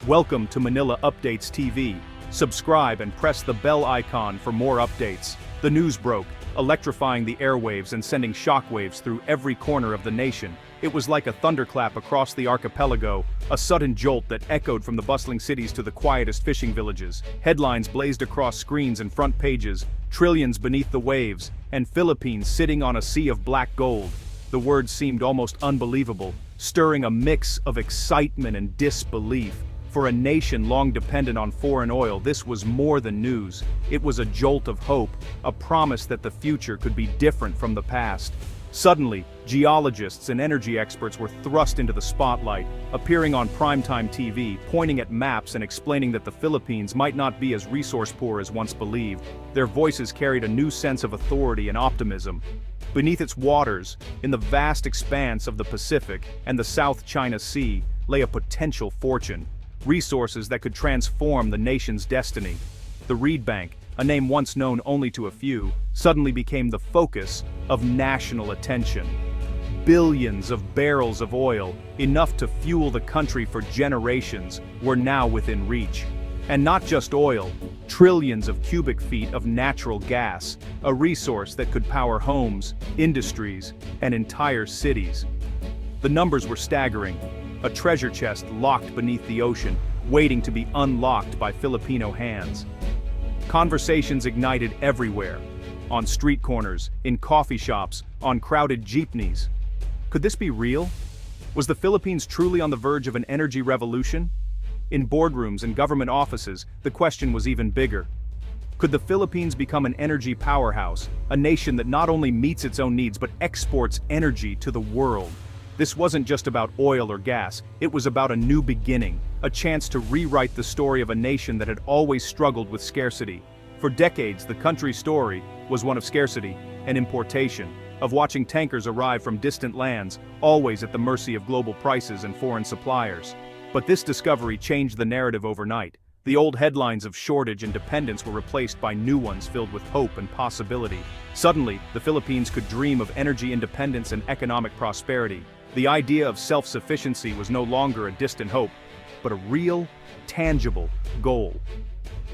Welcome to Manila Updates TV. Subscribe and press the bell icon for more updates. The news broke, electrifying the airwaves and sending shockwaves through every corner of the nation. It was like a thunderclap across the archipelago, a sudden jolt that echoed from the bustling cities to the quietest fishing villages. Headlines blazed across screens and front pages, trillions beneath the waves, and Philippines sitting on a sea of black gold. The words seemed almost unbelievable, stirring a mix of excitement and disbelief. For a nation long dependent on foreign oil, this was more than news. It was a jolt of hope, a promise that the future could be different from the past. Suddenly, geologists and energy experts were thrust into the spotlight, appearing on primetime TV, pointing at maps and explaining that the Philippines might not be as resource-poor as once believed. Their voices carried a new sense of authority and optimism. Beneath its waters, in the vast expanse of the Pacific and the South China Sea, lay a potential fortune. Resources that could transform the nation's destiny. The Reed Bank, a name once known only to a few, suddenly became the focus of national attention. Billions of barrels of oil, enough to fuel the country for generations, were now within reach. And not just oil, trillions of cubic feet of natural gas, a resource that could power homes, industries, and entire cities. The numbers were staggering. A treasure chest locked beneath the ocean, waiting to be unlocked by Filipino hands. Conversations ignited everywhere. On street corners, in coffee shops, on crowded jeepneys. Could this be real? Was the Philippines truly on the verge of an energy revolution? In boardrooms and government offices, the question was even bigger. Could the Philippines become an energy powerhouse, a nation that not only meets its own needs but exports energy to the world? This wasn't just about oil or gas, it was about a new beginning, a chance to rewrite the story of a nation that had always struggled with scarcity. For decades, the country's story was one of scarcity and importation, of watching tankers arrive from distant lands, always at the mercy of global prices and foreign suppliers. But this discovery changed the narrative overnight. The old headlines of shortage and dependence were replaced by new ones filled with hope and possibility. Suddenly, the Philippines could dream of energy independence and economic prosperity. The idea of self-sufficiency was no longer a distant hope, but a real, tangible goal.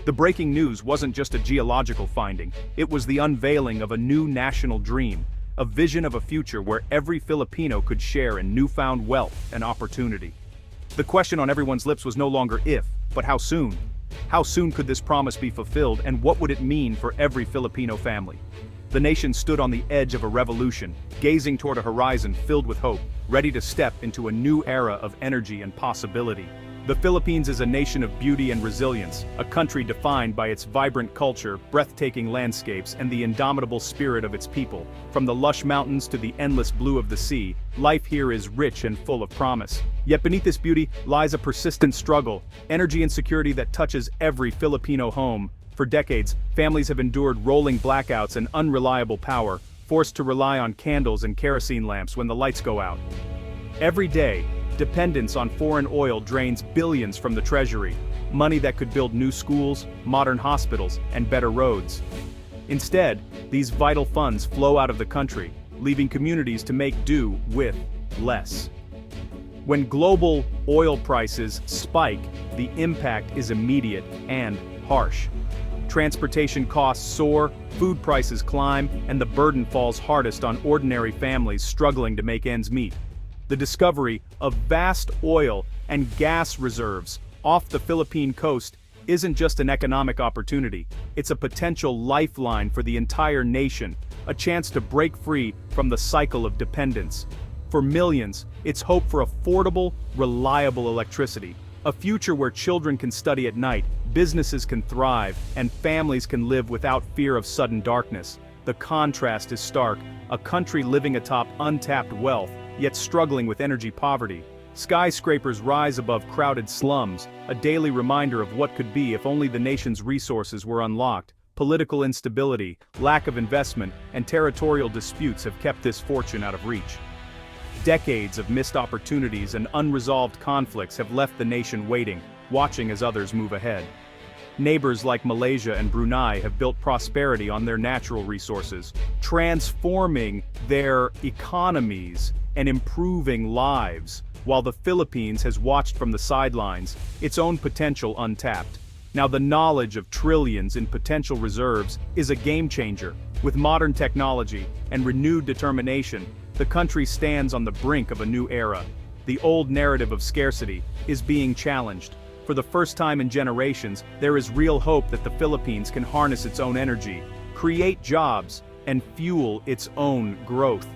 The breaking news wasn't just a geological finding, it was the unveiling of a new national dream, a vision of a future where every Filipino could share in newfound wealth and opportunity. The question on everyone's lips was no longer if, but how soon? How soon could this promise be fulfilled, and what would it mean for every Filipino family? The nation stood on the edge of a revolution, gazing toward a horizon filled with hope, ready to step into a new era of energy and possibility. The Philippines is a nation of beauty and resilience, a country defined by its vibrant culture, breathtaking landscapes, and the indomitable spirit of its people. From the lush mountains to the endless blue of the sea, life here is rich and full of promise. Yet beneath this beauty lies a persistent struggle, energy insecurity that touches every Filipino home. For decades, families have endured rolling blackouts and unreliable power, forced to rely on candles and kerosene lamps when the lights go out. Every day, dependence on foreign oil drains billions from the treasury, money that could build new schools, modern hospitals, and better roads. Instead, these vital funds flow out of the country, leaving communities to make do with less. When global oil prices spike, the impact is immediate and harsh. Transportation costs soar, food prices climb, and the burden falls hardest on ordinary families struggling to make ends meet. The discovery of vast oil and gas reserves off the Philippine coast isn't just an economic opportunity, it's a potential lifeline for the entire nation, a chance to break free from the cycle of dependence. For millions, it's hope for affordable, reliable electricity, a future where children can study at night, businesses can thrive, and families can live without fear of sudden darkness. The contrast is stark, a country living atop untapped wealth, yet struggling with energy poverty. Skyscrapers rise above crowded slums, a daily reminder of what could be if only the nation's resources were unlocked. Political instability, lack of investment, and territorial disputes have kept this fortune out of reach. Decades of missed opportunities and unresolved conflicts have left the nation waiting, watching as others move ahead. Neighbors like Malaysia and Brunei have built prosperity on their natural resources, transforming their economies and improving lives. while the Philippines has watched from the sidelines, its own potential untapped. Now, the knowledge of trillions in potential reserves is a game changer. With modern technology and renewed determination, the country stands on the brink of a new era. The old narrative of scarcity is being challenged. For the first time in generations, there is real hope that the Philippines can harness its own energy, create jobs, and fuel its own growth.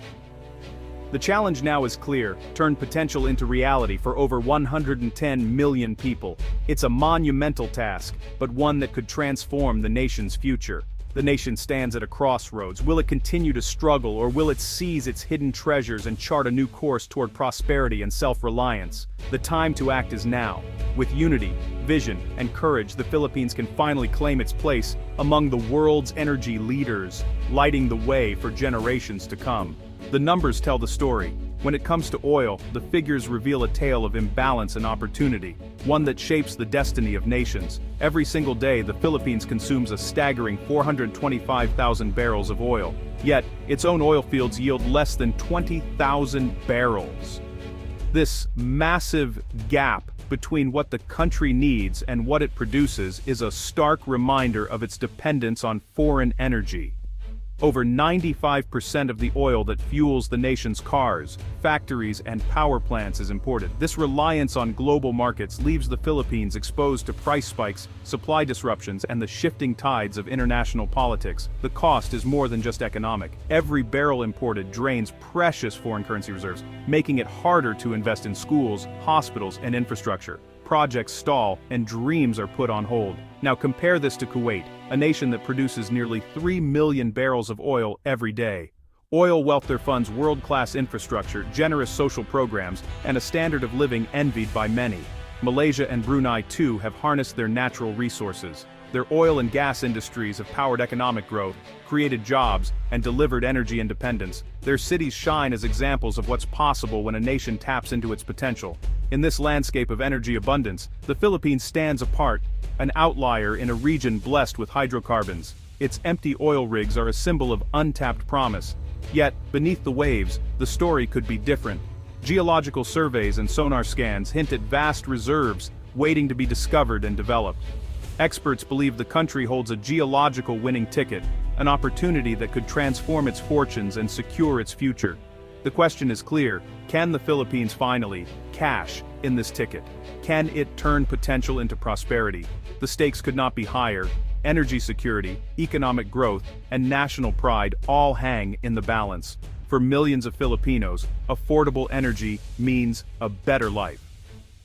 The challenge now is clear: turn potential into reality for over 110 million people. It's a monumental task, but one that could transform the nation's future. The nation stands at a crossroads. Will it continue to struggle, or will it seize its hidden treasures and chart a new course toward prosperity and self-reliance? The time to act is now. With unity, vision, and courage, the Philippines can finally claim its place among the world's energy leaders, lighting the way for generations to come. The numbers tell the story. When it comes to oil, the figures reveal a tale of imbalance and opportunity, one that shapes the destiny of nations. Every single day, the Philippines consumes a staggering 425,000 barrels of oil. Yet, its own oil fields yield less than 20,000 barrels. This massive gap between what the country needs and what it produces is a stark reminder of its dependence on foreign energy. Over 95% of the oil that fuels the nation's cars, factories, and power plants is imported. This reliance on global markets leaves the Philippines exposed to price spikes, supply disruptions, and the shifting tides of international politics. The cost is more than just economic. Every barrel imported drains precious foreign currency reserves, making it harder to invest in schools, hospitals, and infrastructure. Projects stall, and dreams are put on hold. Now compare this to Kuwait, a nation that produces nearly 3 million barrels of oil every day. Oil wealth there funds world-class infrastructure, generous social programs, and a standard of living envied by many. Malaysia and Brunei too have harnessed their natural resources. Their oil and gas industries have powered economic growth, created jobs, and delivered energy independence. Their cities shine as examples of what's possible when a nation taps into its potential. In this landscape of energy abundance, the Philippines stands apart, an outlier in a region blessed with hydrocarbons. Its empty oil rigs are a symbol of untapped promise. Yet, beneath the waves, the story could be different. Geological surveys and sonar scans hint at vast reserves waiting to be discovered and developed. Experts believe the country holds a geological winning ticket, an opportunity that could transform its fortunes and secure its future. The question is clear: can the Philippines finally cash in this ticket? Can it turn potential into prosperity? The stakes could not be higher. Energy security, economic growth, and national pride all hang in the balance. For millions of Filipinos, affordable energy means a better life.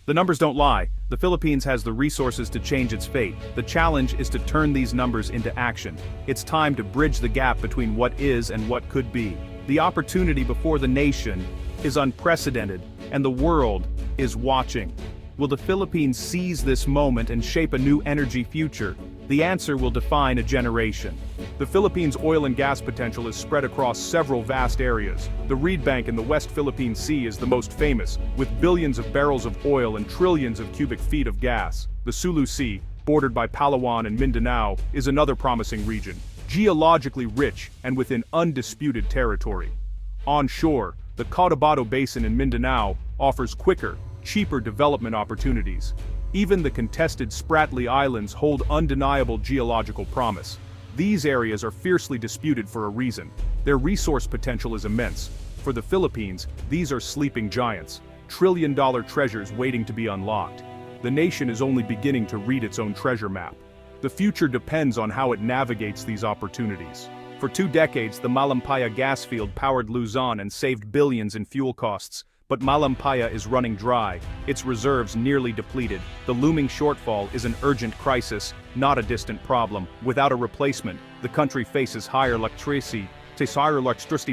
The numbers don't lie. The Philippines has the resources to change its fate. The challenge is to turn these numbers into action. It's time to bridge the gap between what is and what could be. The opportunity before the nation is unprecedented, and the world is watching. Will the Philippines seize this moment and shape a new energy future? The answer will define a generation. The Philippines' oil and gas potential is spread across several vast areas. The Reed Bank in the West Philippine Sea is the most famous, with billions of barrels of oil and trillions of cubic feet of gas. The Sulu Sea, bordered by Palawan and Mindanao, is another promising region, geologically rich and within undisputed territory. Onshore, the Cotabato Basin in Mindanao offers quicker, cheaper development opportunities. Even the contested Spratly Islands hold undeniable geological promise. These areas are fiercely disputed for a reason. Their resource potential is immense. For the Philippines, these are sleeping giants, trillion-dollar treasures waiting to be unlocked. The nation is only beginning to read its own treasure map. The future depends on how it navigates these opportunities. For 2 decades, the Malampaya gas field powered Luzon and saved billions in fuel costs. But Malampaya is running dry, its reserves nearly depleted. The looming shortfall is an urgent crisis, not a distant problem. Without a replacement, the country faces higher electricity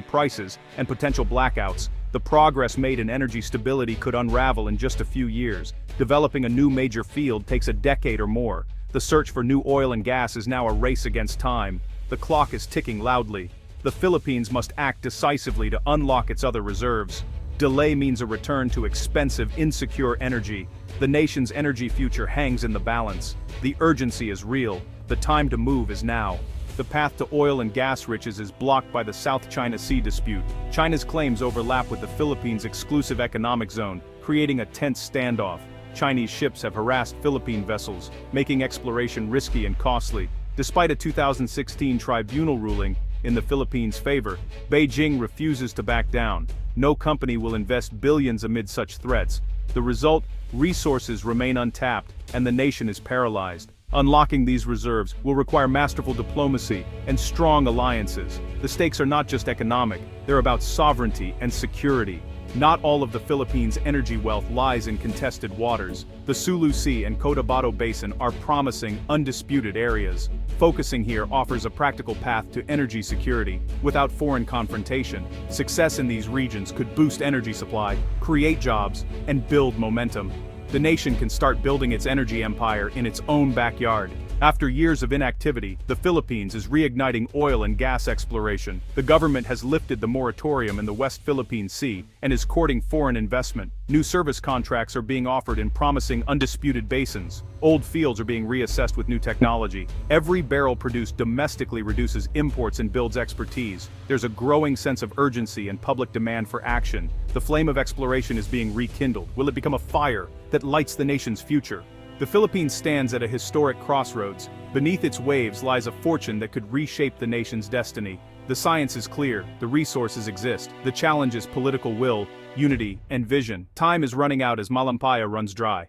prices and potential blackouts. The progress made in energy stability could unravel in just a few years. Developing a new major field takes a decade or more. The search for new oil and gas is now a race against time. The clock is ticking loudly. The Philippines must act decisively to unlock its other reserves. Delay means a return to expensive, insecure energy. The nation's energy future hangs in the balance. The urgency is real. The time to move is now. The path to oil and gas riches is blocked by the South China Sea dispute. China's claims overlap with the Philippines' exclusive economic zone, creating a tense standoff. Chinese ships have harassed Philippine vessels, making exploration risky and costly. Despite a 2016 tribunal ruling in the Philippines' favor, Beijing refuses to back down. No company will invest billions amid such threats. The result: resources remain untapped, and the nation is paralyzed. Unlocking these reserves will require masterful diplomacy and strong alliances. The stakes are not just economic, they're about sovereignty and security. Not all of the Philippines' energy wealth lies in contested waters. The Sulu Sea and Cotabato Basin are promising, undisputed areas. Focusing here offers a practical path to energy security, without foreign confrontation. Success in these regions could boost energy supply, create jobs, and build momentum. The nation can start building its energy empire in its own backyard. After years of inactivity, the Philippines is reigniting oil and gas exploration. The government has lifted the moratorium in the West Philippine Sea and is courting foreign investment. New service contracts are being offered in promising undisputed basins. Old fields are being reassessed with new technology. Every barrel produced domestically reduces imports and builds expertise. There's a growing sense of urgency and public demand for action. The flame of exploration is being rekindled. Will it become a fire that lights the nation's future? The Philippines stands at a historic crossroads. Beneath its waves lies a fortune that could reshape the nation's destiny. The science is clear, the resources exist. The challenge is political will, unity, and vision. Time is running out as Malampaya runs dry.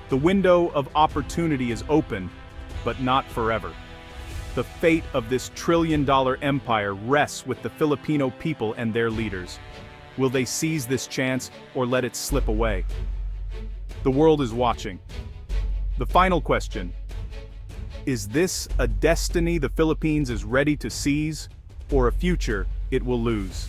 The window of opportunity is open, but not forever. The fate of this trillion-dollar empire rests with the Filipino people and their leaders. Will they seize this chance or let it slip away? The world is watching. The final question: is this a destiny the Philippines is ready to seize, or a future it will lose?